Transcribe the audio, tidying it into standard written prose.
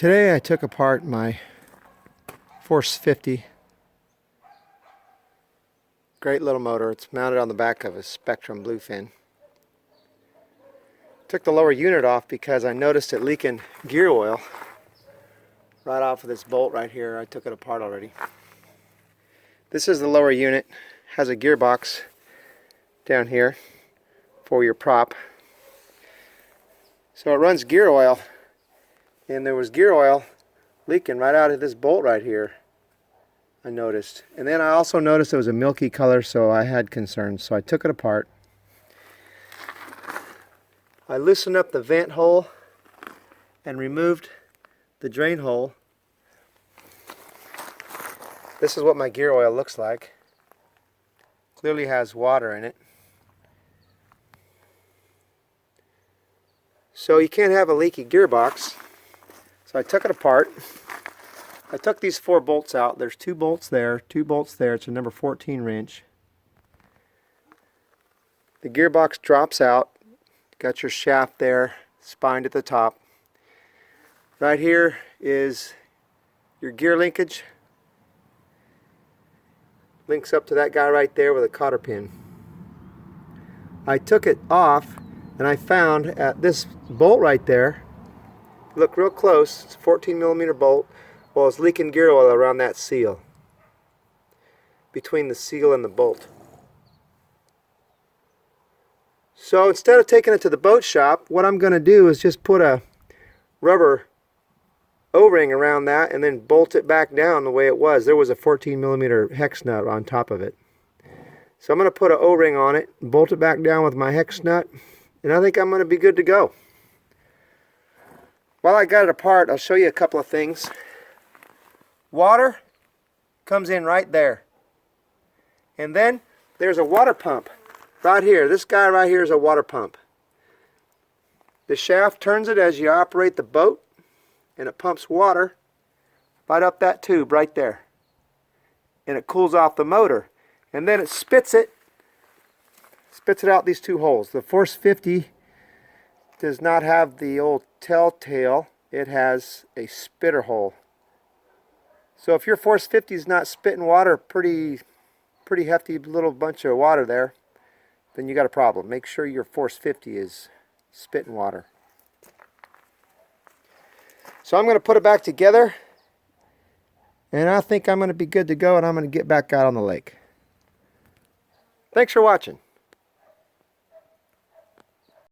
Today I took apart my Force 50. Great little motor. It's mounted on the back of a Spectrum Bluefin. Took the lower unit off because I noticed it leaking gear oil right off of this bolt right here. I took it apart already. This is the lower unit. Has a gearbox down here for your prop. So it runs gear oil, and there was gear oil leaking right out of this bolt right here, I noticed. And then I also noticed it was a milky color, so I had concerns. So I took it apart. I loosened up the vent hole and removed the drain hole. This is what my gear oil looks like. Clearly has water in it. So you can't have a leaky gearbox. So I took it apart. I took these 4 bolts out. There's 2 bolts there, 2 bolts there. It's a number 14 wrench. The gearbox drops out. Got your shaft there, spined at the top. Right here is your gear linkage. Links up to that guy right there with a cotter pin. I took it off and I found at this bolt right there, look real close, it's a 14mm bolt. Well, it's leaking gear oil around that seal, between the seal and the bolt. So instead of taking it to the boat shop, what I'm going to do is just put a rubber O-ring around that and then bolt it back down the way it was. There was a 14mm hex nut on top of it. So I'm going to put an O-ring on it, bolt it back down with my hex nut, and I think I'm going to be good to go. While I got it apart, I'll show you a couple of things. Water comes in right there. And then there's a water pump right here. This guy right here is a water pump. The shaft turns it as you operate the boat, and it pumps water right up that tube right there. And it cools off the motor. And then it spits it out these 2 holes. The Force 50 does not have the old telltale. It has a spitter hole. So if your Force 50 is not spitting water, pretty hefty little bunch of water there, then you got a problem. Make sure your Force 50 is spitting water. So I'm going to put it back together, and I think I'm going to be good to go, and I'm going to get back out on the lake. Thanks for watching.